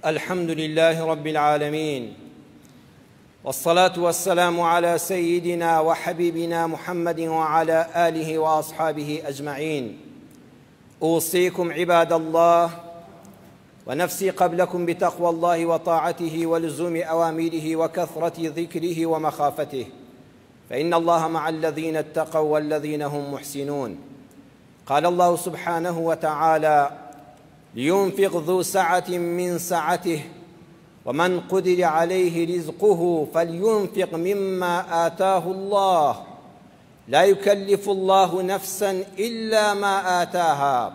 الحمد لله رب العالمين، والصلاة والسلام على سيدنا وحبيبنا محمد وعلى آله وأصحابه أجمعين. أوصيكم عباد الله ونفسي قبلكم بتقوى الله وطاعته ولزوم أوامره وكثرة ذكره ومخافته، فإن الله مع الذين اتقوا والذين هم محسنون. قال الله سبحانه وتعالى: لينفق ذو سعة من سعته ومن قدر عليه رزقه فلينفق مما آتاه الله لا يكلف الله نفسا إلا ما آتاها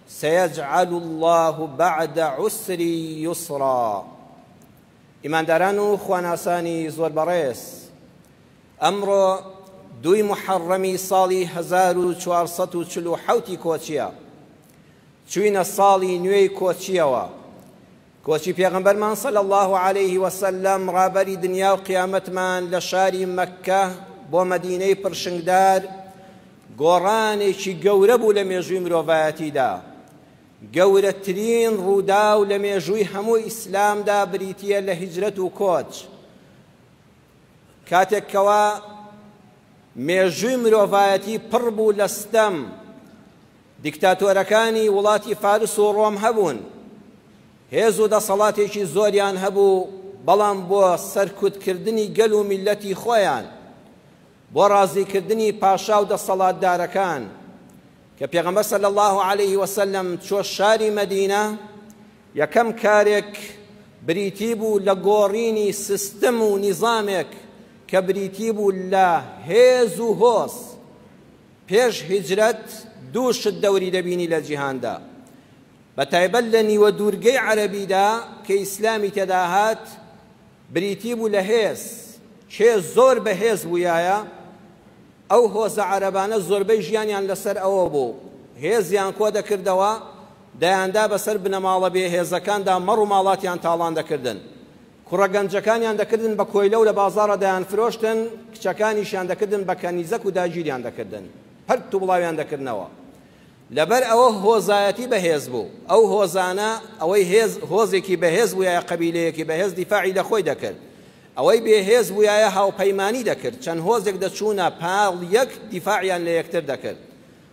سيجعل الله بعد عسر يسرا. ئیمانداران و خواناسانی زۆر بەڕێز، ئەمڕۆ 2 محەڕەمی ساڵی 1447 کۆچیە، چوینە ساڵی نوێی کۆچیەوە، کۆچی پێغەمبەرمان صلی الله عليه وسلم ڕابەری دنیا و قیامەتمان لە شاری مەککە بۆ مەدینەی پرشنگدار گۆڕانێکی گەورە بوو لە مێژووی مرۆڤایەتیدا. گەورەترین ڕوودا و لە مێژووی هەموو ئیسلامدا بریتیە لە هیجرەت و کۆچ. کاتێکەوە مێژووی مرۆڤایەتی پڕ بوو لە ستەم، دیکتاتۆرەکانی وڵاتی فارس و ڕۆم هەبوون، هێز و دەسەڵاتێکی زۆریان هەبوو، بەڵام بۆ سەرکوتکردنی گەل و میلەتی خۆیان، بۆ ڕازیکردنی پاشا و دەسەڵاتدارەکان کە پێغەمبەر صلی الله عليه وسلم چۆ شاری مەدینە، یەکەم کارێک بریتی بوو لە گۆڕینی سیستەم و نیزامێک کە بریتی بوو لە هێز و هۆز. پێش هیجرەت دوو شت دەوری دەبینی لە جیهاندا، بەتایبەت لە نیوە دوورگەی عەرەبیدا کە ئیسلامی تێدا هات، بریتی بوو لە هێز. کێ زۆر بە هێز بوویایە، ئەو هۆزە عەرەبانە زۆربەی ژیانیان لەسەر ئەوە بوو، هێزیان کۆ دەکردەوە، دەیاندا بەسەر بنەماڵە بێهێزەکاندا مەڕ و ماڵاتیان تاڵان دەکردن، کوڕە گەنجەکانیان دەکردن بە کۆیلە و لە بازاڕە دەیان فرۆشتن، کچەکانیشیان دەکردن بە کەنیزەک و داگیریان دەکردن، هەرت و بڵاویان دەکردنەوە. لەبەر ئەوە هۆزایەتی بەهێز بوو. ئەو هۆزانە ئەوەی هۆزێکی بەهێز بوویایە، قەبیلەیەکی بەهێز دیفاعی لە خۆی دەکرد، ئەوەی بێهێز بوویایە هاوپەیمانی دەکرد، چەند هۆزێک دەچوونە پاڵ یەک دیفاعیان لە یەکتر دەکرد،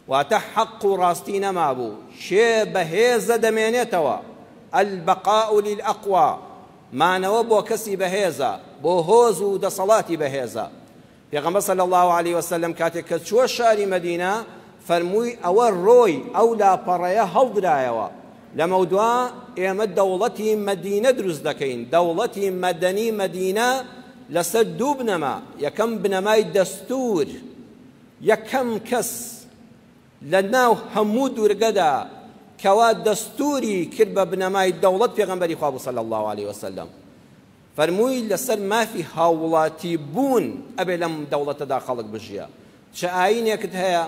واتە حەق و ڕاستی نەمابوو. شێ بەهێزە دەمێنێتەوە، البەقاء للأقوى، مانەوە بۆ کەسی بەهێزە، بۆ هۆز و دەسەڵاتی بەهێزە. پێغەمبەر صلی الله عليه وسلم کاتێک کە چووە شاری مەدینە فەرمووی ئەوە ڕۆی ئەو لاپەڕەیە هەڵدرایەوە، لەمە دووە ئێمە دەوڵەتی مەدینە دروست دەکەین، دەوڵەتی مەدەنی مەدینە لەسەر دوو بنەما. یەکەم بنەمای دەستور، یەکەم کەس لە ناو هەموو دوورگەدا کەوا دەستوری کرد بە بنەمای دەوڵەت پێغەمبەری خوا بوو صلی الله عليه وسلم. فەرمووی لەسەر مافی هاوڵاتی بوون ئەبێ لەم دەوڵەتەدا خەڵک بژیە. چ ئاینێکت هەیە،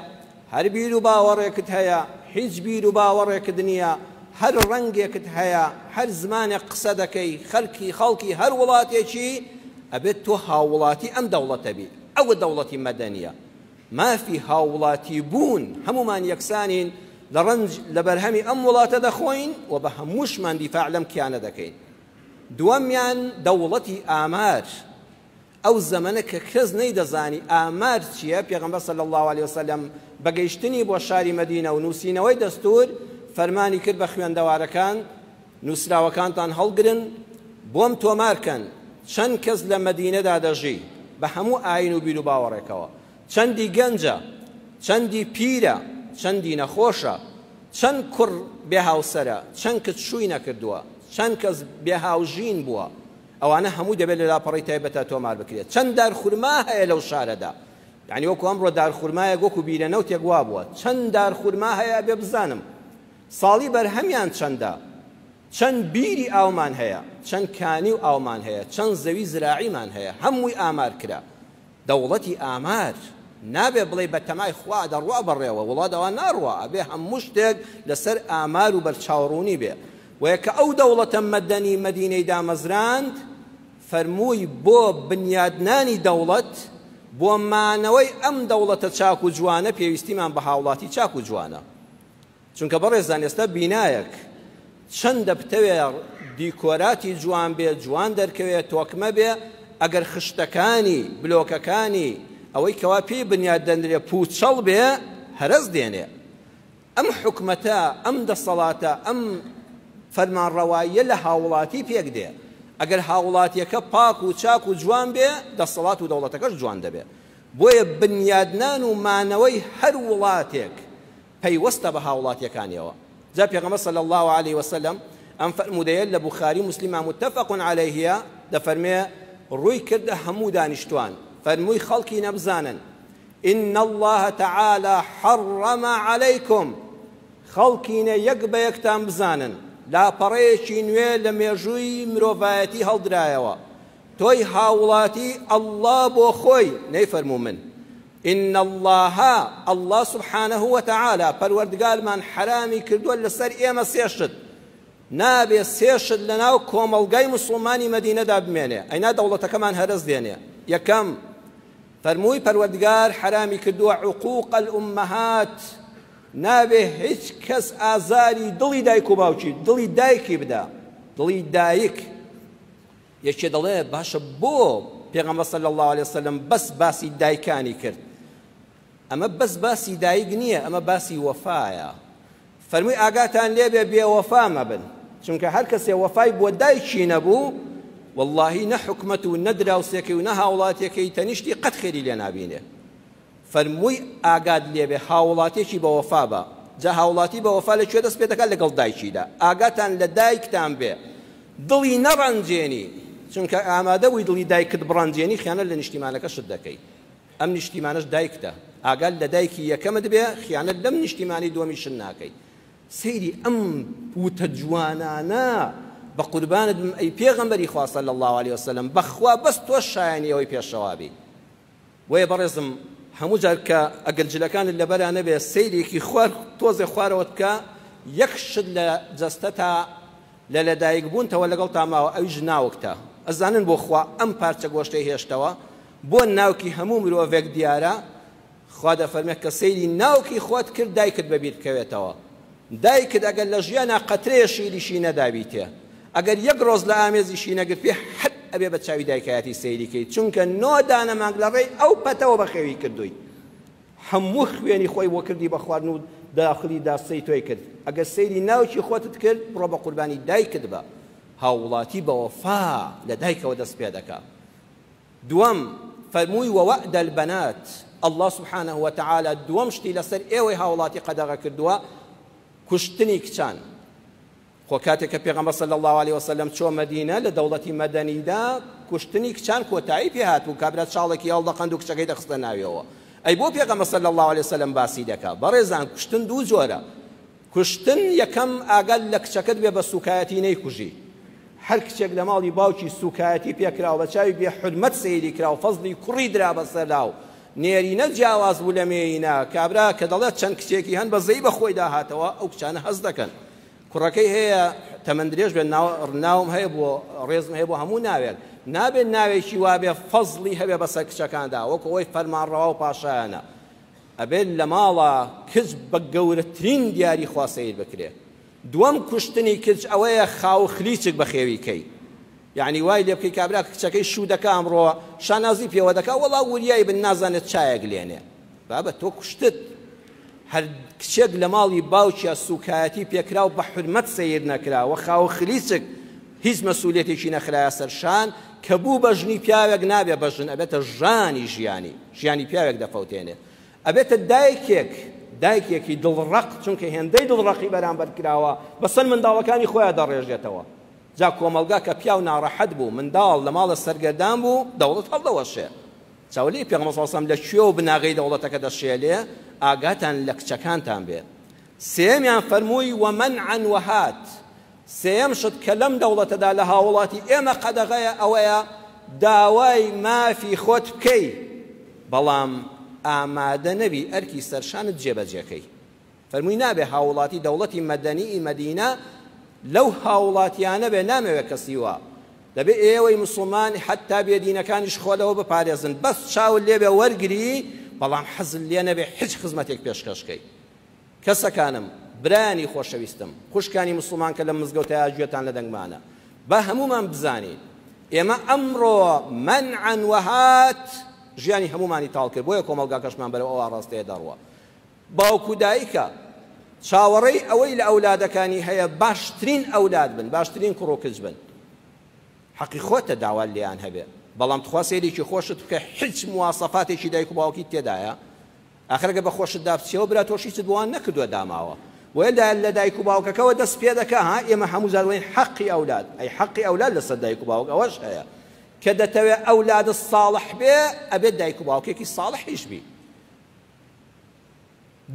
هەر بیر و باوەڕێکت هەیە، هیچ بیر و باوەڕێکت نییە، هەر ڕەنگێکت هەیە، هەر زمانێک قسە دەکەی، خەڵکی هەر وڵاتێکی، ئەبێت تۆ هاوڵاتی ئەم دەوڵەتە بی. ئەوە دەوڵەتی مەدەنیە. مافی هاوڵاتی بوون، هەمومان یەکسانین، لە ڕەنج لە بەرهەمی ئەم وڵاتە دەخۆین و بە هەمووشمان دیفاع لەم کیانە دەکەین. دووەمیان دەوڵەتی ئامار. ئەو زەمانە کە کەس نەیدەزانی ئامار چییە، پێغەمبەر صلی الله عليه وسلم بەگەیشتنی بۆ شاری مەدینە و نووسینەوەی دەستور فەرمانی کرد بە خوێندەوارەکان: نووسراوەکانتان هەڵگرن، بۆم تۆمارکەن چەند کەس لە مەدینەدا دەژی بە هەموو ئاین و بیر و باوەڕێکەوە، چەندی گەنجە، چەندی پیرە، چەندی نەخۆشە، چەند کوڕ بێهاوسەرە، چەند کەس شووی نەکردووە، چەند کەس بێهاوژین بووە، ئەوانە هەموو دەبێت لە لاپەڕی تایبەتە تۆمار بکرێت. چەند دارخورما هەیە لەو شارەدا، یعنی وەکو ئەمڕۆ دارخورمایەک وەکو بیرەنەوتێک وا بووە، چەند دارخورما هەیە بێ بزانم، ساڵی بەرهەمیان چەندە، چەند بیری ئاومان هەیە، چەند کانی و ئاومان هەیە، چەند زەوی زراعیمان هەیە، هەمووی ئامار کرا. دەوڵەتی ئامار نابێ بڵێ بە تەمای خوا دەڕوا بەڕێوە، وڵاتەوە ناڕوا، ئەبێ هەموو شتێک لەسەر ئامار و بەرچاوڕوونی بێ. وەکە ئەو دەوڵەتە مەدەنی مەدینەی دامەزراند، فەرمووی بۆ بنیادنانی دەوڵەت، بۆ مانەوەی ئەم دەوڵەتە چاک و جوانە پێویستیمان بە هاوڵاتی چاک و جوانە. چونکە بەڕێزان ئێستا بینایەک چەندە بتەوێ دیکۆراتی جوان بێ، جوان دەرکەوێت، تۆکمە بێ، ئەگەر خشتەکانی بلۆکەکانی ئەوەی کەوا پێی بنیاد دەنرێ پوچەڵ بێ هەرەز دێنێ. ئەم حکومەتە، ئەم دەسەڵاتە، ئەم فەرمانڕەواییە لە هاوڵاتی پێک دێ. ئەگەر هاوڵاتیەکە پاک و چاک و جوان بێ، دەسەڵات و دەوڵەتەکەش جوان دەبێ. بۆیە بنیادنان و مانەوەی هەر وڵاتێک پەیوەستە بە هاوڵاتیەکانیەوە. جا پێغەمبەر صلی الله عليه وسلم ئەم فەرمودەیە لە بوخاری موسلیمە متفق عەلەیهە دەفەرمێ ڕووی کردە هەموو دانیشتوان، فەرمووی خەڵکی نەبزانن إن الله تعالى حرم عليكم خەڵکینە یەک بە یەکتان بزانن لاپەڕەیەکی نوێ لە مێژووی مرۆڤایەتی هەڵدرایەوە، تۆی هاوڵاتی ئەڵڵا بۆ خۆی نەیفەرموو من. إن الله سبحانه وتعالى پەروەردگارمان حرامی کردووە لەسەر ئێمە سێشت، نابێ سێشت لەناو کۆمەڵگەی مسلمانی مەدینەدا بمێنێ، ئەینا دەوڵەتەکەمان هەرەز دێنێ. یەکەم فەرمووی پەروەردگار حرامی کردووە عقوق الأمهات، نابێ هیچ کەس ئازاری دڵی دایک و باوکی، دڵی دایکی بدا، دڵی دایک. یەکێ دەڵێ باشە بۆ پێغەمبەر صلی الله عليه وسلم بەس باسی دایکانی کرد؟ ئەمە بەس باسی دایک نییە، ئەمە باسی وەفایە. فەرمووی ئاگاتان لێبێ بێوەفا مەبن، چونکە هەر کەسێ وەفای بۆ دایکی نەبوو واللهی نە حکومەت و نە دراوسێکی و نە هاوڵاتیەکەی تەنیشتی قەت خێری لێ نابینێ. فەرمووی ئاگات لێبێ هاوڵاتێکی بە وەفا بە. جا هاوڵاتی بە وەفا لەکوێ دەست پێ دەکات؟ لەگەڵ دایکیدا. ئاگاتان لە دایکتان بێ، دڵی نەڕەنجێنی، چونکە ئامادە بووی دڵی دایکت بڕەنجێنی خیانەت لە نیشتیمانەکە شت دەکەی. ئەم نیشتیمانەش دایکتە، ئاگات لە دایکی یەکەمت بێ، خیانەت لەم نیشتیمانی دۆمی شن ناکەی. سەیری ئەم وتە جوانانە بە قوربانت بم ئەی پێغەمبەری خوا صلی الله عليه وسلم، بەخوا بەس تۆ شایەنی ئەوەی پێشەوا بی. وەیە بەڕێزم هەموو جار کە ئەگەر جلەکانت لەبەرا نەبێ سەیرێکی خوار تۆزێ خوارەوە بکە، یەک شت لە جەستە تا لە لەدایک بوونتەوە لەگەڵ تاماوە ئەویش ناوکتە. ئەزانن بۆ خوا ئەم پارچە گۆشتەی هێشتەوە بۆ ناوکی هەموو مرۆڤێک دیارە. خوا دەفەرمێت کە سەیری ناوکی خۆت کرد دایکت بەبیر بکەوێتەوە. دایکت ئەگەر لە ژیانە قەترەیە شیریشی نەدابیتێ، ئەگەر یەک ڕۆژ لە ئامێزیشی نەگرت پێ حەد ئەبێ بە چاوی دایکایەتی سەیریکەی، چونکە نۆ دانە مانگ لە ڕێی ئەو پەتەوە بەخێوی کردووی، هەموو خوێنی خۆی بۆ کردی بە خواردن و داخلی داستەی تۆی کرد. ئەگەر سەیری ناوکی خۆتت کرد بڕۆ بە قوربانی دایکت بە. هاوڵاتی بە وەفا لە دایکەوە دەست پێ دەکا. دووەم فەرمووی وەوەعد البەنات، الله سبحانه وتعالى دووەم شتی لەسەر ئێوەی هاوڵاتی قەدەغە کردووە کوشتنی کچان. خۆ کاتێک کە پێغەمبەر صلی الله عليه وسلم چۆ مەدینە لە دەوڵەتی مەدەنیدا کوشتنی کچان کۆتایی پێ هاتبوو، کابرا چاڵێکی هەڵدەقەند و کچەکەی دەخستە ناویەوە. ئەی بۆ پێغەمبەر صلی الله عليه وسلم باسی دەکا؟ بەڕێزان کوشتن دوو جۆرە. کوشتن یەکەم ئاگەر لە کچەکەت بێ بە سوکایەتی نەیکوژی. هەر کچێک لە ماڵی باوکی سوکایەتی پێکراوە، بە چاوی بێ حورمەت سەیری کراوە، فەزلی کوڕی درا بەسەرلاو، نێرینە جیاواز بوو لە مێینا، کابرا کە دەڵێت چەند کچێکی هەن بە زەی بە خۆی داهاتەوە، ئەو کچانە هەز دەکەن. کوڕەکەی هەیە تەمەند درێژ بێت، ناوم هەیە بۆ ڕێزم هەیە بۆ هەموو ناوێت، نابێت ناوێکی وابێ فەزلی هەبێ بەسەر کچەکاندا، وەکو ئەوەی فەرمانڕەوا و پاشایانە. ئەبێت لە ماڵە کچ بە گەورەترین دیاری خوا سەیر بکرێ. دووەم کوشتنی کچ ئەوەیە خاو خلیچک بە خێویکەی، یعنی وای لێ بکەی کابرا کچەکەی شوو دەکا ئەمڕۆ شانازی پێوە دەکا، وەڵا وریای بن نازانێت چایەک لێنێ، بابە تۆ کوشتت. هەر کچێک لە ماڵی باوکیە سوکایەتی پێکرا و بە حورمەت سەیر نەکراوە، خاو خلیچک هیچ مەسئولیەتێکی نەخرایە سەرشان، کە بوو بە ژنی پیاوێک نابێ بەژن، ئەبێتە ژانی ژیانی پیاوێک دەفەوتێنێ. ئەبێتە دایکێکی دڵڕق، چونکە هێندەی دڵڕقی بەرامبەر کراوە بەسەر منداڵەکانی خۆیان دەڕێژێتەوە. جا کۆمەلگا کە پیاو ناڕەحەت بوو، منداڵ لە ماڵە سەرگەردان بوو، دەوڵەت هەڵدەوەشێ. چاوەلی پێغەمبەر صلی الله علیه وسلم لە کوێ و بناغەی دەوڵەتەکە دەشێلێ، ئاگاتان لە کچەکانتان بێ. سێمیان فەرمووی وەمەنعەن وەهات، سێم شت کە لەم دەوڵەتەدا لە هاوڵاتی ئێمە قەدەغەیە ئەوەیە داوای مافی خۆت بکەی، بەڵام ئامادە نەبی ئەرکی سەرشانت جێبەجێکەی. فەرمووی نابێ هاوڵاتی دەوڵەتی مەدەنی مەدینە لەو هاوڵاتیانە بێ، نامەوێت کەسی وە، دەبێ ئێوەی مسلمان حتا بێدینەکانیش خۆلەوە بپارێزن، بەس چاوت لێبێ وەرگری، بەڵام حەزت لێ نەبێ هیچ خزمەتێک پێشکەشکەی. کەسەکانم برانی خۆشەویستم، خوشکانی مسلمان کە لە مزگەوتەیە گوێتان لە دەنگمانە، بە هەمومان بزانین ئێمە ئەمڕۆ منعا وهات ژیانی هەمومانی تاڵ کرد بۆیە کۆمەڵگاکەشمان بەرەو ئەوە ڕاستەیە دەڕوە باوکو دایکە چاوەڕێی ئەوەی لە ئەولادەکانی هەیە باشترین ئەولاد بن باشترین کوڕ و کچ بن حەقی خۆتە داوات لێیان هەبێ بەڵام تخوا سەیرێکی خۆشت بکە هیچ مواسەفاتێکی دایک و باوکی تێدایە ئاخرەگە بە خۆشت دابچیەوە برا تۆشیت بوان نەکردووە داماوە وێدا لە دایک و باوکەکەەوە دەست پێ دەکە ها ئێمە هەموو زارڵێن حەقی ئەولاد ئەی حەقی ئەولاد لەسەر دایک و باوک ئەوەش هەیە کە دەتەوێت ئەولاد ساڵح بێ ئەبێت دایک و باوکێکی ساڵحیش بی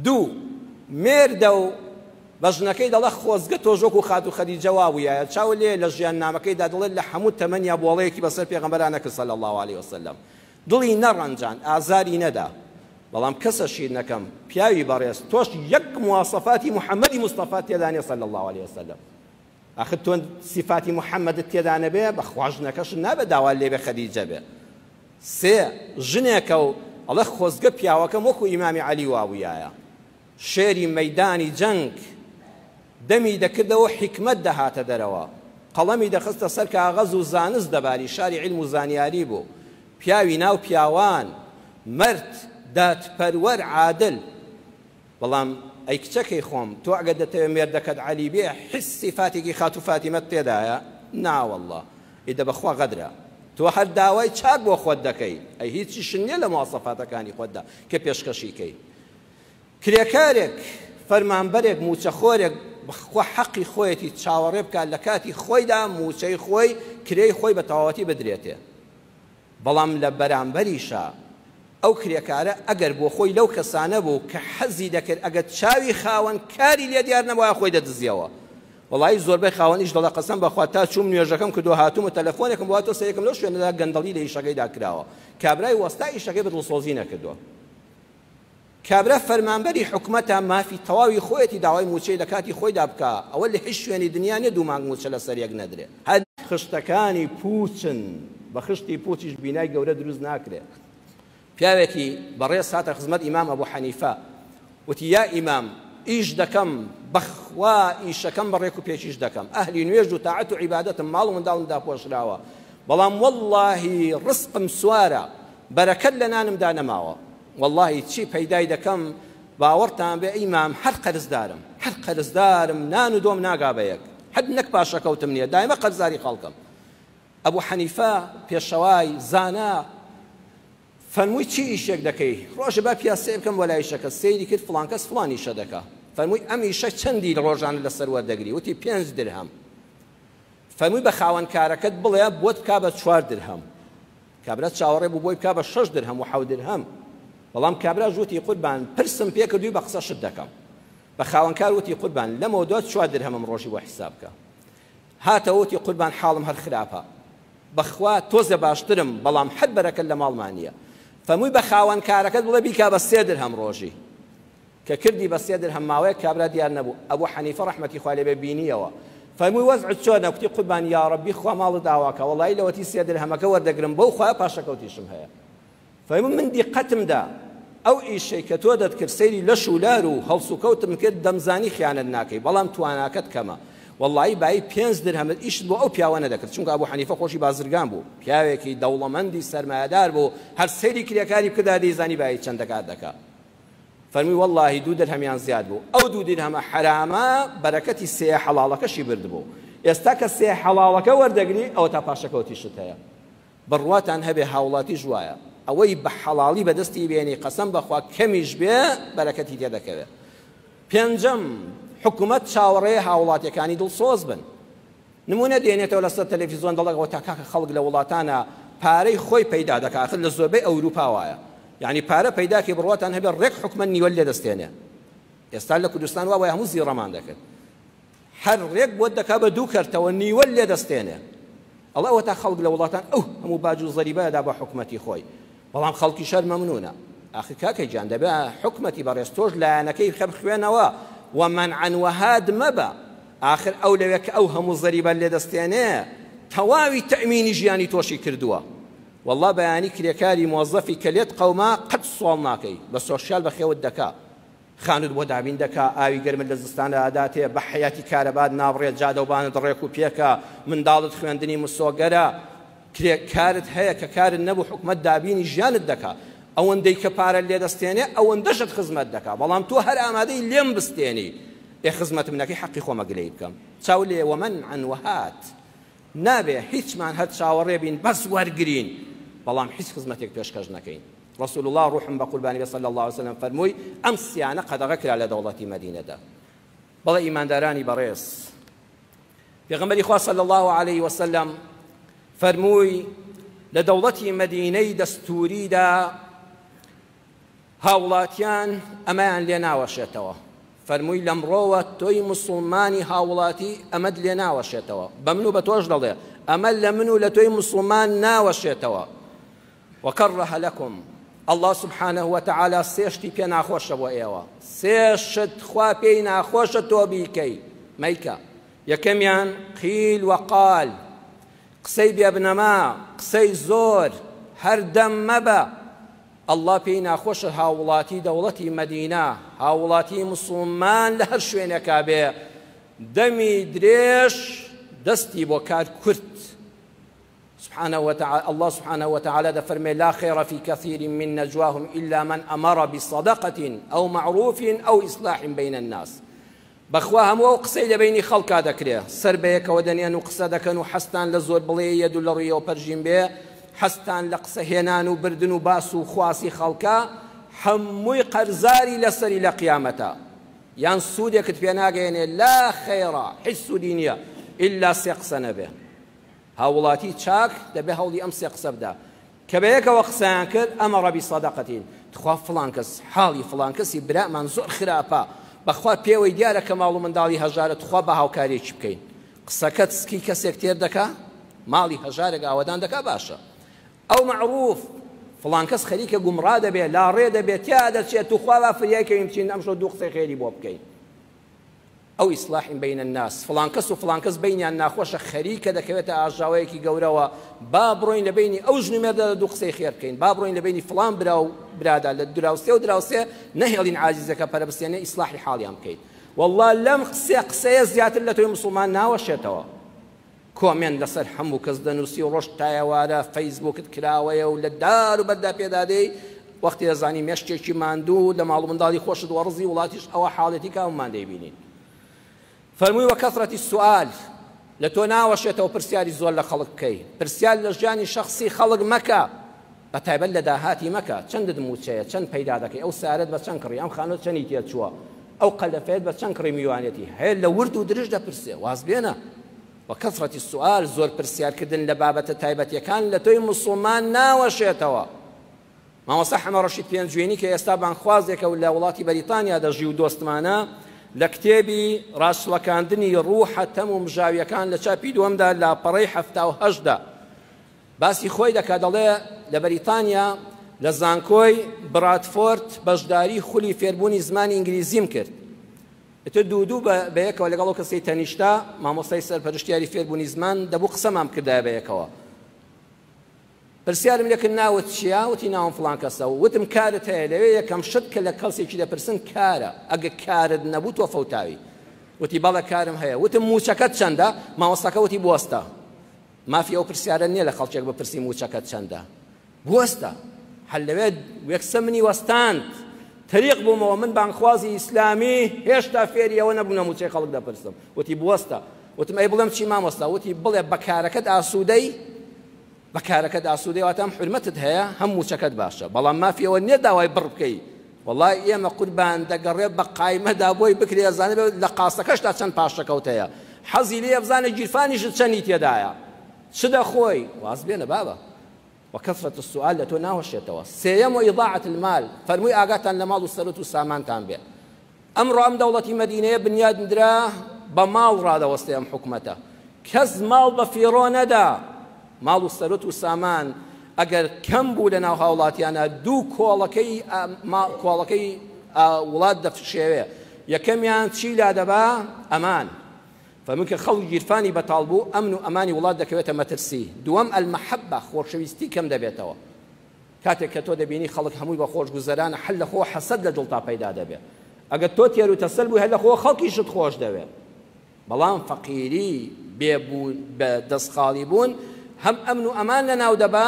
دوو مێردە و بەژنەکەی دەڵە خۆزگە تۆژۆک و خات و خەدیجە وابوویە چاو لێ لە ژیان نامەکەیدا دەڵێت لە هەموو تەمەنیا بۆڵەیەکی بەسەر پێغەمبەرانە کرد صلی الله علیه وسلم دڵی نەڕەنجان ئازاری نەدا بەڵام کەسەشی نەکەم پیاوی بەڕێز تۆش یەک مواسەفاتی محەممەدی مستەفا تێدانێ صلی الله علیه وسلم ئاخر تۆ سیفاتی محەممەدت تێدا نەبێ بەخوا ژنەکەش نابێت داوا لێ بێ خەدیجە بێ سێ ژنێکە و ئەڵێ خۆزگە پیاوەکەم وەکو ئیمامی عەلی وابوویایە شێری مەیدانی جەنگ دەمی دەکردەوە حکمت دەهاتە دەرەوە قەڵەمی دەخستە سەر کاغەز و زانست دەباری شاری علم و زانیاری بوو پیاوی ناو پیاوان مرد دادپەروەر عادل بەڵام ئەی کچەکەی خۆم تۆ ئەگەر دەتەوێت مێردەکەت عەلی بێ حس سیفاتێکی خات و فاتیمەت تێدایە ناوەڵڵا ئیدە بەخوا غەدرە تۆ هەر داوای چاک بۆ خۆت دەکەی ئەی هیچیش نییە لە مواسەفاتەکانی خۆتدا کە پێشکەشیکەی کرێکارێک فەرمانبەرێک موچەخۆرێک بەخوا حەقی خۆیەتی چاوەڕێ بکات لە کاتی خۆیدا موچەی خۆی کرێی خۆی بە تەواوەتی بدرێتێ بەڵام لە بەرامبەریشە ئەو کرێکارە ئەگەر بۆ خۆی لەو کەسانە بوو کە حەزی دەکرد ئەگەر چاوی خاوەن کاری لێ دیار نەبووە خۆی دەدزیەوە وەڵی زۆربەی خاوەنیش دەڵێ قەسەم بەخوا تا چوم نوێژەکەم کردو هاتوومە تەلەفۆنێکم بۆ تۆ سەرێکم لەو شوێنەدا گەندەڵی لە ئیشەکەیدا کراوە کابرای وەستا ئیشەکەی بەدڵسۆزی نەکردووە کابرا فەرمانبەری حکومەتە مافی تەواوی خۆیەتی داوای موچەی لە کاتی خۆیدا بکە ئەوە لە هیچ شوێنی دنیا نیە دوو مانگ موچە لەسەر یەک نەدرێ هەر خشتەکانی پوچن بە خشتی پوچیش بینای گەورە دروست ناکرێت پیاوێکی بەڕێز هاتە خزمەت ئیمام ئەبوو حەنیفە وتی یا ئیمام ئیش دەکەم بەخوا ئیشەکەم بەڕێک و پێشیش دەکەم ئەهلی نوێژ و تاعەت و عیبادەتم ماڵ و منداڵم داپۆشراوە بەڵام وەڵڵاهی ڕزقم سوارە بەرەکەت لە نانمدا نەماوە والله چی پەیدای دەکەم باوەڕتان بێ ئیمام هەر قەرزدارم نان و دۆم ناگا بە یەک حد نەک پاشەکەوتم نییە دایمە قەرزداری خەڵکم ئەبوو حەنیفە پێشەوای زانا فەرمووی چی ئیشێک دەکەی ڕۆژە با پیاسێ بکەم وەلای ئیشەکە سەیری کرد فڵان کەس فڵان ئیشە دەکا فەرمووی ئەم ئیشە چەندی ڕۆژانە لەسەر وەردەگری وتی 5 درهم فەرمووی بە خاوەنکارەکەت بڵێ بۆت بکا بە 4 درهم کابرا چاوەڕێ بوو بۆی بکا بە 6 درهم و 7 درهم بەڵام کابرا ژووتی قوربان پرسم پێ کردووی بە قسە شت دەکەم بە خاوەنکار وتی قوربان لەمەوە دوات 4 درهمم ڕۆژی بۆ حیساب بکە هاتەوە وتی قوربان حاڵم هەر خراپە بەخوا تۆزە باشترم بەڵام حەد بەرەکەت لە ماڵمان نییە فەرمووی بە خاوەنکارەکەت بڵێ بیکا بە 3 درهم ڕۆژی کە کردی بە 3 درهم ماوەیە کابرا دیار نەبوو ئەبوو حەنیفە ڕەحمەتی خوا لێ بێ بینیەوە فەرمووی وەزعت چۆنە وتی قوربان یا ڕەبی خوا ماڵت داواکە وەڵی لەوەتی 3 درهمەکە وەردەگرم بەو خوایە پاشەکەوتیشم هەیە فەرمووی من دیقەتمدا ئەو ئیشەی کە تۆ دەتکرد سەیری لە شولار و هەڵس و کەوتم کرد دەمزانی خیانەت ناکەی بەڵام تواناکەت کەمە والله بای 5 درهم ئیشت بۆ ئەو پیاوە نەدەکرد چونکە ئەبوو حەنیفە خۆشی بازرگان بوو پیاوێکی دەوڵەمەندی سەرمایەدار بوو هەر سەیری کرێکاری بکردا دەیزانی بای چەند دەکات دەکات فەرمووی والله 2 درهمیان زیاد بوو ئەو 2 درهمە حرامە بەرەکەتی 3 حەڵاڵەکەشی برد بوو ئێستا کە 3 حەڵاڵەکە وەردەگری ئەوە تا پاشەکەوتیشت هەیە بڕواتان هەبێ هاوڵاتی ژوایە ئەوەی بە حەڵاڵی بەدەستی بێنی قەسەم بەخوا کەمیش بێ بەرەکەتی تێدەکەوێت پێنجەم حکومەت چاوەڕێ هاوڵاتیەکانی دڵسۆز بن نمونە دێنێتەوە لەسەر تەلەڤیزۆن دەڵێەوە تا کاکە خەڵک لە وڵاتانە پارەی خۆی پەیدا دەکات لە زۆربەی ئەوروپا وایە یعنی پارە پەیداکەی بڕواتان هەبێ ڕێک حکومەت نیوەل لێ دەستێنێ ئێستا لە کوردستان وایە هەموو زیڕەمان دەکرد هەر ڕێک بۆت دەکا بە 2 کەرتەوە نیوەل لێ دەستێنێ ئەڵێ ئەوە تا خەڵک لە وڵاتان ئەو هەموو باج و زەریبەدا بە حکومەتی خۆی بەڵام خەڵکی شەر مەمنونە ئاخر کاکەی جان دەبێ حکومەتی بەڕێز تۆش لایەنەکەی خەبخوێنەوە ومنعا وهاد مەبە آخر ئەو لەوێ کە ئەو هەموو زەریبە لێ دەستێنێ تەواوی تەئمینی ژیانی تۆشی کردووە والله بەیانی کرێکاری مۆزەفی کە لێت قەوما قەت سوڵ ناکەی بە سۆشیال بەخێوت دەکا خانوت بۆ دابین دەکا ئاوی گەرمت لە زستانە ئاداتێ بە حیاتی کارەبات ناڕێت جادەوبانت ڕێک و پێکە منداڵت خوێندنی مسۆگەرە کارت هەیە کە کارت نەبوو حکومەت دابینی ژیانت دەکا ئەوەندەی کە پارە لێ دەستێنێ ئەوەندەشت خزمەت دەکا بەڵام تۆ هەر ئامادەی لێم بستێنی خزمەتم نەکەی حەقی خۆمە گلەی بکەم چاو لێ وەمەنعن وهات نابێ هیچمان هەر چاوەڕێ بین بەس وەرگرین بەڵام هیچ خزمەتێک پێشکەش نەکەین رسول الله ڕوحم بە قوربانی صلی الله عليه وسلم فەرمووی ئەم سیانە قەدەغە کرا لە دەوڵەتی مەدینەدا بەڵێ ئیماندارانی بەڕێز پێغەمبەری خوا صلی الله عليه وسلم فەرمووی لە دەوڵەتی مەدینەی دەستوریدا هاوڵاتیان ئەمەیان لێ ناوەشێتەوە فەرمووی لەمڕۆوە تۆی موسڵمانی هاوڵاتی ئەمەد لێ ناوەشێتەوە بە من و بە تۆش دەڵێ ئەمە لە من و لە تۆی موسڵمان ناوەشێتەوە وەکەڕەهە لەکم الله سبحانه وتعالى سێشتی پێ ناخۆشە بۆ ئێوە سێشت خوا پێی ناخۆشە تۆ بیکەی مەیکە یەکەمیان قیل وەقال قسەی بێبنەما قسەی زۆر هەردەم مەبە الله پێی ناخۆشە هاوڵاتی دەوڵەتی مەدینە هاوڵاتی موسڵمان لە هەر شوێنێکا بێ دەمی درێژ دەستی بۆ کار کورت سبحانه وتعالى الله سبحانه وتعالى دفرمي لا خير في كثير من نجواهم إلا من أمر بصدقة أو معروف أو إصلاح بين الناس بخواهم وقصي لبيني خلق هذا كريه سربيك ودنيان وقصدك وحستان لزور بلي يد لريه وبرجين به حستان لقصهنان وبردن وباس وخواسي خلقا حموي قرزاري لسري لقيامتا يان سودك تبيناغيني لا خير حس دينيا إلا سيقسن به هاوڵاتی چاک دەبێ هەوڵی ئەم سێ قسە بدا کە بەیەکەوە قسەیان کرد ئەمەڕە بیسەدەقەتین تخوا فڵان کەس حاڵی فڵان کەسی برامان زۆر خراپە بەخوا پێوەی دیارە کە ماڵ و منداڵی هەژارە تخوا بە هاوکارێکی بکەین قسەکەت سکی کەسێک تێر دەکا ماڵی هەژارێک ئاوەدان دەکا باشە ئەو معروف فڵان کەس خەریکە گومڕا دەبێت لاڕێ دەبێت تیا دەچێت توخوا با فریایکەویم بچین ئەمشۆ دوو قسەی خێری بۆ بکەین أو إصلاح بين الناس فلان كس وفلان كس بيني أن ناخوش خريكة دكويتا عجاويكي قوروا بابروين لبيني أو جنو مردا دو قصي خير كين بابروين لبيني فلان براو برادا للدراوسي ودراوسي نهيلين عاجزة كبارا بس يعني إصلاح حالي هم كين والله لم قصي زيادة اللي مسلمان ناوشيتوا كومين لسر حمو كزدنوسي وروش تايوارا فيسبوك تكراوية ولا الدار وبدا بيدادي وقت يزاني مشتي ماندو لما علو من دالي خوش دورزي ولاتيش أو حالتي كاوم ما ديبينين فەرمووی وەکەثرەتی السؤال لە تۆ ناوەشێتەوە پرسیاری زۆر لە خەڵک بکەی پرسیار لە ژیانی شەخسی خەڵک مەکە بەتایبەت لە داهاتی مەکە چەندت موچەیە چەند پەیدا دەکەی ئەو سارەت بە چەند کڕی ئەم خانوت چەندی تێ چووە ئەو قەلەفێت بە چەند کڕی میوانێتی هەیە لە ورد و درژ دەپرسێ واز بێنە وەکەثرەتی السؤال زۆر پرسیارکردن لە بابەتە تایبەتیەکان لە تۆی موسڵمان ناوەشێتەوە مامۆستا حەمە ڕەشید پێنجوێنی کە ئێستا بانخوازێکە و لە وڵاتی بەریتانیا دەژی و دۆستمانە لە کتێبی ڕاستڵەکاندنی ڕوحە تەم و مژاویەکان لە چاپی دووەمدا لاپەڕەی 1970 باسی خۆی دەکات دەڵێ لە بەریتانیا لە زانکۆی برادفۆرد بەشداری خولی فێربوونی زمانی ئینگلیزیم کرد ئێتر دوو بەیەکەوە لەگەڵ ئەو کەسەی تەنیشتا مامۆستای سەرپەرشتیاری فێربوونی زمان دەبوو قسەمام کردایە بەیەکەوە پرسیارم لێ کرد ناوت چییە وتی ناوم فڵان کەسە وتم کارت هەیە لەوێ یەکەم شت کە لە کەسێکی دەپرسن کارە ئەگە کارت نەبوو تۆ فەوتاوی وتی بەڵێ کارم هەیە وتم موچەکەت چەندە مامۆستاکە وتی بوەستە مافی ئەو پرسیارە نییە لە خەڵکێک بپرسی موچەکەت چەندە بوەستە هەر لەوێ یەکسە منی وەستاند تەریق بوومەوە من بانخوازی ئیسلامی هێشتا فێری ئەوە نەبوونە موچەی خەڵک دەپرسم وتی بوەستە وتم ئەی بڵێم چی مامۆستا وتی بڵێ بە کارەکەت ئاسوودەی بەکارەکەت ئاسوودەی واتە حرمەتت هەیە هەم موچەکەت باشە بەڵام مافیەوە نییە داوای بڕ بکەی وەڵای ئێمە قوربان دەگەڕێ بە قایمەدا بۆی بکرێ زانێ لە قاسەکەشدا چەند پاشەکەوت هەیە حەزی لێ بزانێ گیرفانیشت چەندی تێدایە چ دەخۆی واز بێنە بابە وەکەثرەت السؤال لە تۆ ناوەشێتەوە سێیەم وإضاعة المال فەرمووی ئاگاتان لە ماڵ و سەرەت و سامانتان بێ ئەمڕۆ ئەم دەوڵەتی مەدینەیە بنیادنرا بە ماڵ ڕادەوەستێ ئەم حکومەتە کەس ماڵ بە فیڕۆ نەدا ماڵ و سەرەت و سامان ئەگەر کەم بوو لە ناو هاوڵاتیانە دوو کۆڵەکەی وڵات دەفشێوێ یەکەمیان چی لا دەبا ئەمان فمن کە خەڵک گیرفانی بەتاڵ بوو ئەمن و ئەمانی وڵات دەکەوێتە مەترسی دووەم ئەلمەحەبە خۆشەویستی کەم دەبێتەوە کاتێک کە تۆ دەبینی خەڵک هەمووی بە خۆشگوزەرانە حەل لە خۆ حەسەد لە دڵتا پەیدا دەبێت ئەگەر تۆ تێر و تەسەل بووی هەر لە خۆ خەڵکیشت خۆش دەوێت بەڵام فەقیری بێبوون بە دەستخاڵی بوون هەم ئەمن و ئەمان لە ناو دەبا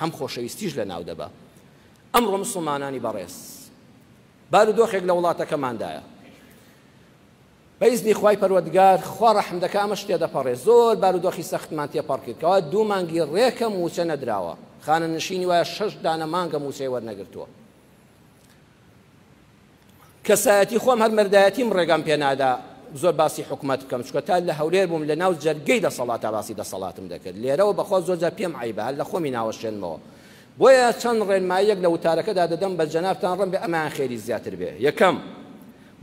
هەم خۆشەویستیش لە ناو دەبا ئەمڕۆ مسڵمانانی بەڕێز بارودۆخێک لە وڵاتەکەماندایە بەئیزنی خوای پەروەردگار خوا ڕەحم دەکا ئەمەش تێدەپەڕێ زۆر بارودۆخی سەختمان تێپەڕ کرد کەوا 2 مانگی ڕێکە موچە نەدراوە خانەنشینی وایە 6 دانە مانگە موچەی وەرنەگرتووە کەسایەتی خۆم هەر مەردایەتیم ڕێگام پێ نادا زۆر باسی حکومەت بکەم چکە تا لە هەولێر بووم لە ناو جەرگەی دەسەڵاتە باسی دەسەڵاتم دەکرد لێرەوە بەخۆ زۆرجار پێم عیبە هەر لە خۆمی ناوەشێنمەوە بۆیە چەند ڕێنماییەک لە وتارەکەدا دەدەم بە جەنابتان ڕەم بێ ئەمان خێری زیاتر بێ یەکەم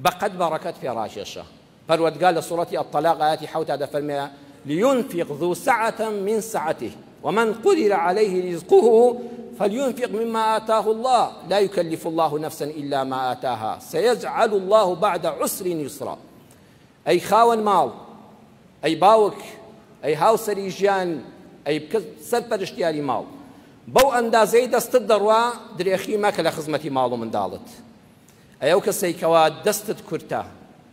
بەقەد بەڕەکەت پێڕاکێشە پەروەردگار لە سوورەتی الطلاق ئاەتی 7 دەفەرمێ لينفق ذو سعة من سعته ومن قدر عليه رزقه فلينفق مما آتاه الله لا يكلف الله نفسا إلا ما آتاها سيجعل الله بعد عسر يسرا أي خاون ماڵ ئەی باوک ئەی هاوسەری ژیان ئەی سەرپەرشتیاری ماڵ بەو ئەندازەی دەستت دەڕوا درێخی مەکە لە خزمەتی ماڵ و منداڵت ئەو کەسێکەوە دەستت کورتە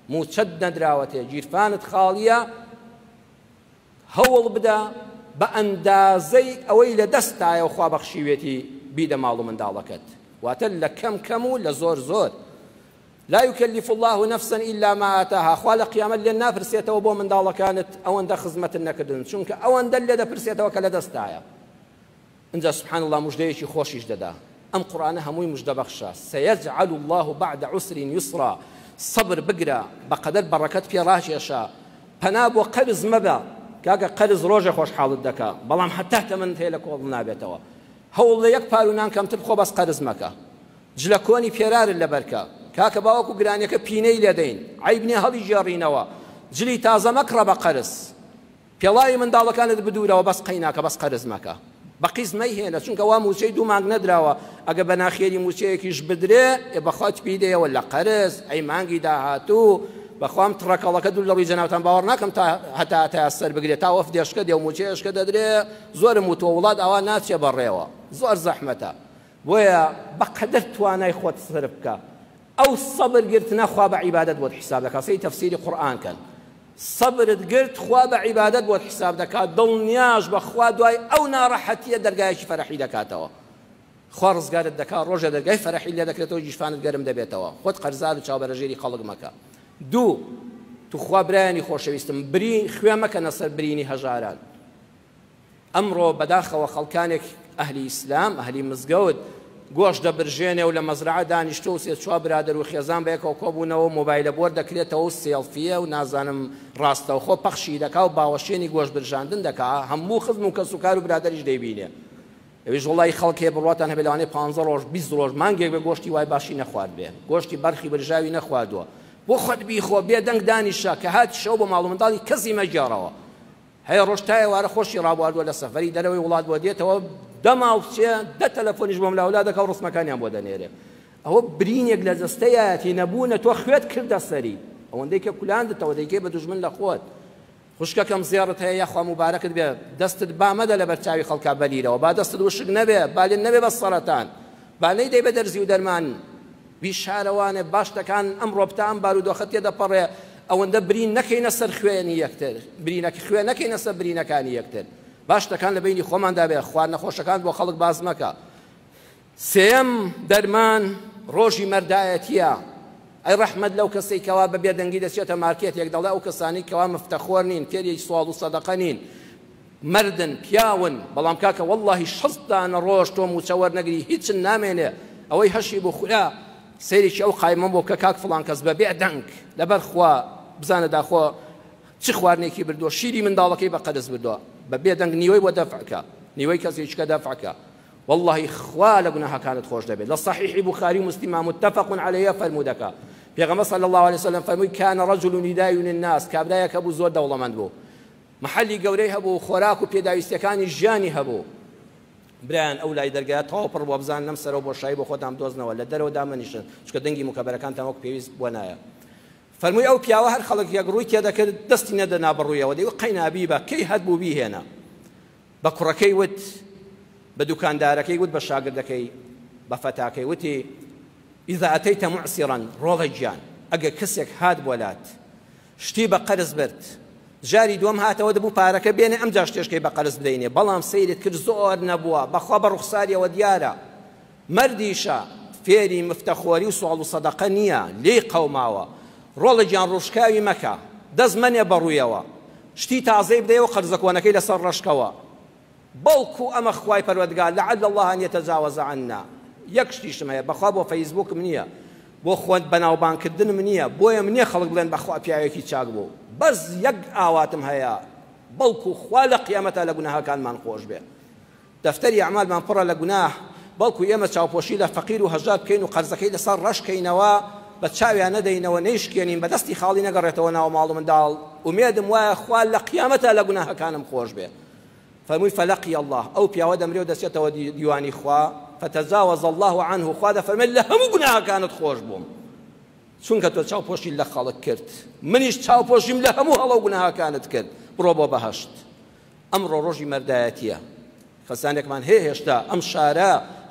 موچەت نەدراوەتێ گیرفانت خاڵیە هەوڵ بدە بە ئەندازەی ئەوەی لە دەستایە و خوا بەخشیوێتی بیدە ماڵ و منداڵەکەت واتە لە کەم و لە زۆر لا يكلف الله نفسا إلا ما آتاها خوا لە قیامەت لێ ناپرسێتەوە بۆ منداڵەکانت ئەوەندە خزمەتت نەکردن چونکە ئەوەندە لێ دەپرسێتەوە کە لە دەستایە اینجا سبحان الله مژدەیەکی خۆشیش دەدا ئەم قورئانە هەمووی مژدە بەخشە سيجعل الله بعد عسر يسرا صبر بگرە بەقەدەر بەڕەکەت پێ ڕاکێشە پەنا بۆ قەرز مەبە کاکە قەرز ڕۆژێ خۆشحاڵت دەکا بەڵام هەتا تەمەنت هەیە لە کۆڵ نابێتەوە هەوڵ لە یەک پارونان کەمتر بخۆ بەس قەرز مەکە جلە کۆنی پێرارت لەبەرکە کاکە باوەکو گرانیەکە پینەی لێدەین عیب نییە هەڵی ژێڕینەوە جلی تازە مەکڕە بە قەرز پێڵاوی منداڵەکانت بدورەوە بەس قەیناکە بەس قەرز مەکە بە قیز مەیهێنە چونکە وا موچەی 2 مانگ نەدراوە ئەگە بە ناخێری موچەیەکیش بدرێ بەخوات پیدەیەوە لە قەرز ئەی مانگی داهاتوو بەخوام تڕەکەڵەکە دوو لەڕووی جەنابتان باوەڕ ناکەم تا هەتا سەر بگرێت تا وەف دێشکە دێ و موچەیەشکە دەدرێ زۆرم وتۆ وڵات ئەوە ناچێ بەڕێوە زۆر زەحمەتە بۆیە بەقەدەر توانای خۆت سەر بکە ئەو سەبر گرتنە خوا بە عیبادەت بۆت حساب دەکات سەی تەفسیری قورئان کەن سەبرت گرت خوا بە عیبادەت بۆت حساب دەکات دڵنیاش بە خوا دوای ئەو ناڕەحەتیە دەرگایەکی فەرەحی دەکاتەوە خوا ڕزگارت دەکات ڕۆژە دەرگای فەرەحی لێ دەکرێتەوە جیشفانت گەرم دەبێتەوە خۆت قەرزار و چاوبەرەژێری خەڵک مەکە دوو تو خوا برایانی خۆشەویستم بری خوێ مەکەنە سەر برینی هەژاران ئەمڕۆ بەداخەوە خەڵکانێک ئەهلی ئیسلام ئەهلی مزگەوت گۆشت دەبرژێنێ و لە مەزرعە دانیشتۆ و سێ چوار برادر و خێزان بەیەکەوە کۆبوونەوە مۆبایلە بۆر دەکرێتەوە و سێڵفیە و نازانم ڕاستەوخۆ پەخشی دەکا و باوەشێنی گۆشت برژاندن دەکا هەموو خزم و کەسوکار و برادریش دەیبینێ ئەویش وڵی خەڵکێ بڕاتان هەبێ لەوانەیە 15 ڕۆژ 20 ڕۆژ مانگێک بێ گۆشتی وای باشی نەخوارد بێ گۆشتی بەرخی برژاوی نەخواردووە بۆ خۆت بیخۆ بێدەنگ دانیشە کە هات شەو بە ماڵ و منداڵی کەسی مەگێڕەوە هەیە ڕۆژتایە وارە خۆشی ڕابواردووە لە سەفەری دەرەوەی وڵات بۆ دێتەوە دەماڵ چێ دە تەلەفۆنیش بۆم لاولادەکە و ڕسمەکانیان بۆ دەنێرێ ئەوە برینێک لە جەستەیەتی نەبوونە تۆ خوێت کردە سەری ئەوەندەی کە کولاندتەوە دەیکەی بە دوژمن لە خۆت خوشکەکەم زێڕت هەیە یاخوا مبارەکت بێ دەستت بامەدە لە بەرچاوی خەڵکا بەلیرەوە با دەستت وشک نەبێ بالێن نەبێ بە سەرەتان بالەی دەی بە دەرزی و دەرمان بیشارەوانێ باشتەکان ئەم ڕۆبتە ئەم بارودۆخە تێدەپەڕێ ئەوەندە برین نەکەینە سەر خوێنی یەکتر برینەکە خوێن نەکەینە سەر برینەکانی یەکتر باشتەکان لە بینی خۆماندا بێ خوارد نەخۆشەکان بۆ خەڵک باز مەکە سێم دەرمان ڕۆژی مەردایەتیە ئەی ڕەحمەت لەو کەسەی کەوا بە بێدەنگی دەچێتە مارکێتێک دەڵێ ئەو کەسانی کەوا مفتەخۆر نین فێری سوال و سەدەقە نین مردن پیاون بەڵام کاکە وەڵڵاهی 6 دانە ڕۆژ تۆ موچە وەرنەگری هیچن نامێنێ ئەوەی هەشی بۆ خورا سەیرێکی ئەو قایمە بۆ کە کاک فڵان کەس بە بێدەنگ لەبەر خوا بزانە داخۆ چ خواردنێکی بردووە شیری منداڵەکەی بە قەرز بردووە بە بێدەنگ نیوەی بۆ دەفعکە نیوەی کەسێکیکە دەفعکە والله خوا لە گوناهەکانت خۆش دەبێت لە صحیحی بوخاری مسلم متفق عليه فەرموو دەکا پێغەمبەر صلی الله عليه وسلم فەرمووی كان رجل يداين الناس کابرایەک هەبوو زۆر دەوڵەمەند بوو محلی گەورەی هەبوو خۆراک و پێداویستەکانی ژیانی هەبوو برایان ئەو لای دەرگایە تەواو پڕ بووە بزان لەم سەرەوە بۆ شایی بۆ خۆتان دۆزنەوە لە دەرەوە دامەنیشن چکە دەنگی مکەبەرەکانتان وەک پێویست بۆ نایە فەرمووی ئەو پیاوە هەر خەڵک یەک ڕووی تێدەکرد دەستی نەدەنا بڕوویەوە دەیوت قەینابی بە کەی هەت بوو بیهێنا بە کوڕەکەی وت بە دوکاندارەکەی وت بە شاگردەکەی بە فەتاکەی وتی ئیذا ئەتەیتە معسیڕەن ڕۆڵە گیان ئەگەر کەسێک هات بۆلات شتی بە قەرز برد جاری دووەم هاتەوە دەبوو پارەکە بێنێ ئەمجا شتێشکەی بە قەرز بدەینێ بەڵام سەیرت کرد زۆر نەبووە بەخوا بە ڕوخساریەوە دیارە مەردیشە فێری مفتەخۆری و سوڵ و سەدەقە نییە لێی قەوماوە ڕۆڵە گیان ڕوشکاوی مەکە دەست مەنێ بەڕوویەوە شتی تازەی بدەیەوە قەرزە کۆنەکەی لەسەر ڕەشکەوە بەڵکو ئەمە خوای پەروەردگار لعل الله أن يتجاوز عنا یەک شتیشم هەیە بەخوا بۆ فەیسبووکم نییە بۆ خۆت بەناوبانکردنم نییە بۆیە منێ خەڵک بڵێن بەخوا پیاوێکی چاک بوو بەس یەک ئاواتم هەیە بەڵکو خوا لە قیامەتە لە گوناهاکانمان خۆش بێ دەفتەری ئەعمالمان پڕە لە گوناه بەڵکو ئێمە چاوپۆشی لە فەقیر و هەژار بکەین و قەرزەکەی لەسەر ڕەشکەینەوە بە چاویان نەدەینەوە نەیشکێنین بە دەستی خاڵی نەگەڕێتەوە ناو ماڵ و منداڵ ومێدم وایە خوا لە قیامەتە لە گوناهەکانم خۆش بێ فەرمووی فەلەقی الله ئەو پیاوە دەمرێ و دەچێتەوە دیوانی خوا فتجاوز الله عنه خوا دەفەرمێت لە هەموو گوناهەکانت خۆش بووم چونکە تۆ چاوپۆشی لە خەڵک کرد منیش چاوپۆشیم لە هەموو هەڵە و گوناهەکانت کرد بڕۆ بۆ بەهەشت ئەمڕۆ ڕۆژی مەردایەتیە خەسانێکمان هەیە هێشتا ئەم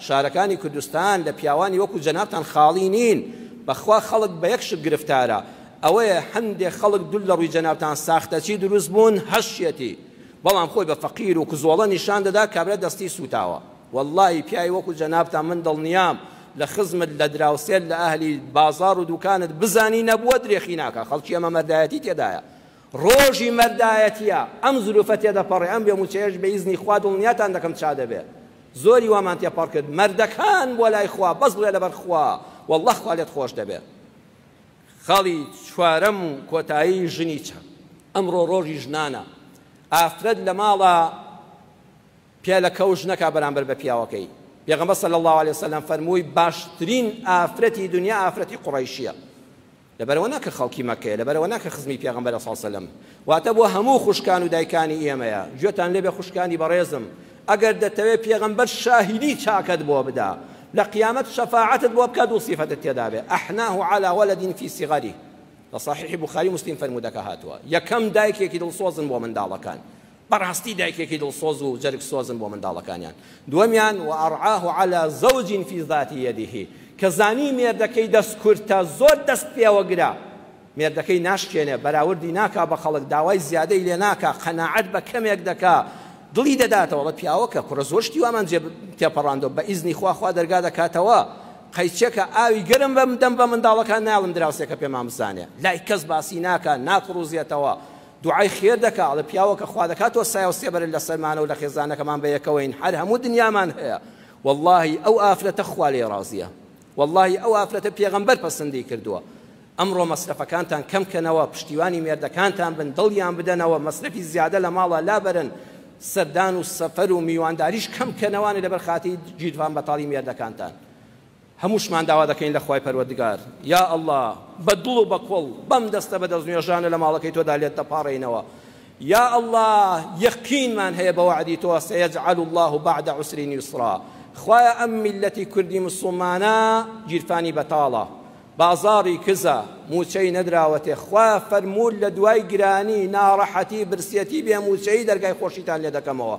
شارەکانی کوردستان لە پیاوانی وەکو جەنابتان خاڵی نین بەخوا خەڵک بە یەک شت گرفتارە ئەوەیە هەندێک خەڵک دوول لە ڕووی جەنابتان ساختەچی دروست بوون هەشیەتی بەڵام خۆی بە فەقیر و کزۆڵە نیشان دەدا کابرا دەستی سوتاوە واللهی پیاوی وەکو جەنابتان من دڵنیام لە خزمت لە دراوسێت لە ئەهلی بازار و دوکانت بزانی نەبووە درێخی ناکە خەڵکی ئەمە مەردایەتی تێدایە ڕۆژی مەردایەتیە ئەم زلوفە تێدەپەڕێ ئەم بێموچەیەش بە ئیزنی خوا دڵنیاتان دەکەم چا دەبێ زۆری وامان تێپەڕ کرد مەردەکان بۆ لای خوا بەس بڵێ لەبەر خوا والله خوا لێت خۆش دەبێ خەڵی چوارەم کۆتایی ژنی چە ئەمڕۆ ڕۆژی ژنانە ئافرەت لە ماڵە پیا لە کەوژ نەکا بەرامبەر بە پیاوەکەی پێغەمبەر صلی الله عليه وسلم فەرمووی باشترین ئافرەتی دنیا ئافرەتی قوڕەیشیە لەبەرەوە ناکە خەڵکی مەکەیە لەبەرەوە ناکە خزمی پێغەمبەر صلی الله عليه وسلم واتە بۆ هەموو خوشکان و دایکانی ئێمەیە گوێتان لێبێ خوشکانی بەڕێزم ئەگەر دەتەوێت پێغەمبەر شاهیدی چاکت بۆ بدا لە قیامەت شەفاعەتت بۆ بکات و سیفەتت تێدا بێ ئەحناه على ولد في صغره لە صحیح بوخاری مسلم فەرموودەکە هاتووە یەکەم دایکێکی دڵسۆزن بۆ منداڵەکان بەڕاستی دایکێکی دڵسۆز و جەرگ سۆزن بۆ منداڵەکانیان دووەمیان وأرعاه على زوج في ذات يده کە زانی مێردەکەی دەستکورتە زۆر دەست پێوەگرا مێردەکەی ناشکێنێ بەراوردی ناکا بە خەڵک داوای زیادەی لێ ناکا قەناعەت بە کەمێک دەکا دڵی دەداتەوە بە پیاوەکە کوڕە زۆر شتی وامان تێپەڕاندەوە بە ئیزنی خوا دەرگا دەکاتەوە قەیچێکە ئاوی گەرم دەم بە منداڵەکان ناڵم دراوسێکە پێمان بزانێ لای کەس باسی ناکە ناکڕوزێتەوە دوعای خێر دەکا لە پیاوەکە خوا دەکاتەوە سایە و سێبەر لە سەرمانە و لە خێزانەکەمان بە یەکەوەین هەر هەموو دنیامان هەیە واللهی ئەو ئافرەتە خوا لێ ڕازیە واللهی ئەو ئافرەتە پێغەمبەر پەسەندی کردووە ئەمڕۆ مەسرەفەکانتان کەمکەنەوە پشتیوانی مێردەکانتان بن دڵیان بدەنەوە مەسرەفی زیادە لە ماڵە لابەرن سەردان و سەفەر و میوانداریش کەمکەنەوانی لەبەر خاتی جیرفان بەتاڵی مێردەکانتان هەمووشمان داوا دەکەین لە خوای پەروەردگار یا الله بە دڵ و بە کۆڵ بەم دەستە بە دەستنوێژانە لە ماڵەکەی تۆدا لێت دەپاڕێنەوە یا الله یەقینمان هەیە بە وعدی تۆ سەیەجعل الله بعد عسر یسرا خوایە ئەم میلەتی کوردی موسڵمانە گیرفانی بەتاڵە بازاری کزە موچەی نەدراوەتێ خوایە فەرموود لە دوای گرانی ناڕەحەتی برسێتی بێ موچەی دەرگای خۆشیتان لێ دەکەمەوە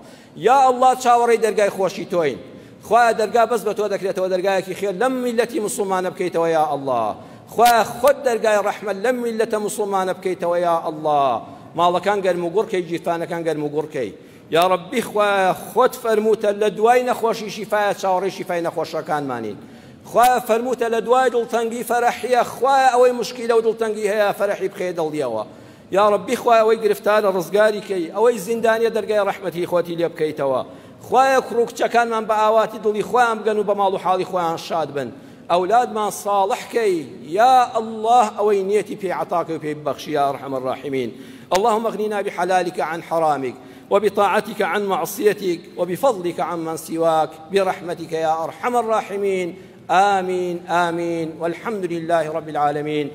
یا الله چاوەڕێی دەرگای خۆشی تۆین خوایە دەرگا بەس بە تۆ دەکرێتەوە دەرگایەکی خێر لەم میلەتی موسڵمانە بکەیتەوە یا الله خوایە خۆت دەرگای ڕەحمەت لەم میلەتە موسڵمانە بکەیتەوە یا الله ماڵەکان گەرم و گوڕکەی جیرفانەکان گەرم و گوڕکەی یا ربی خوایە خۆت فەرمووتە لە دوای نەخۆشی شیفایە چاوەڕێی شیفای نەخۆشەکانمانین خوایە فەرمووتە لە دوای دڵتەنگی فەرەحیە خوایە ئەوەی مشکیلە و دڵتەنگی هەیە فەرەحی بخێ دڵیەوە یا ربی خوایە ئەوەی گرفتارە ڕزگاری کەی ئەوەی زیندانیە دەرگای ڕەحمەتی خۆتی لێ بکەیتەوە خوایە کوڕکچەکانمان بە ئاواتی دڵی خۆیان بگەن و بە ماڵ و حاڵی خۆیان شاد بن ئەولادمان صالحکەی یا الله ئەوەی نیەتی پێی عەتاکە و پێی ببەخشی یا ئەرحەم الراحمین اللهم اغننا بحلالك عن حرامك وبطاعتك عن معصيتك وبفضلك عمن سواك برحمتك يا أرحم الراحمين آمين آمين والحمد لله رب العالمين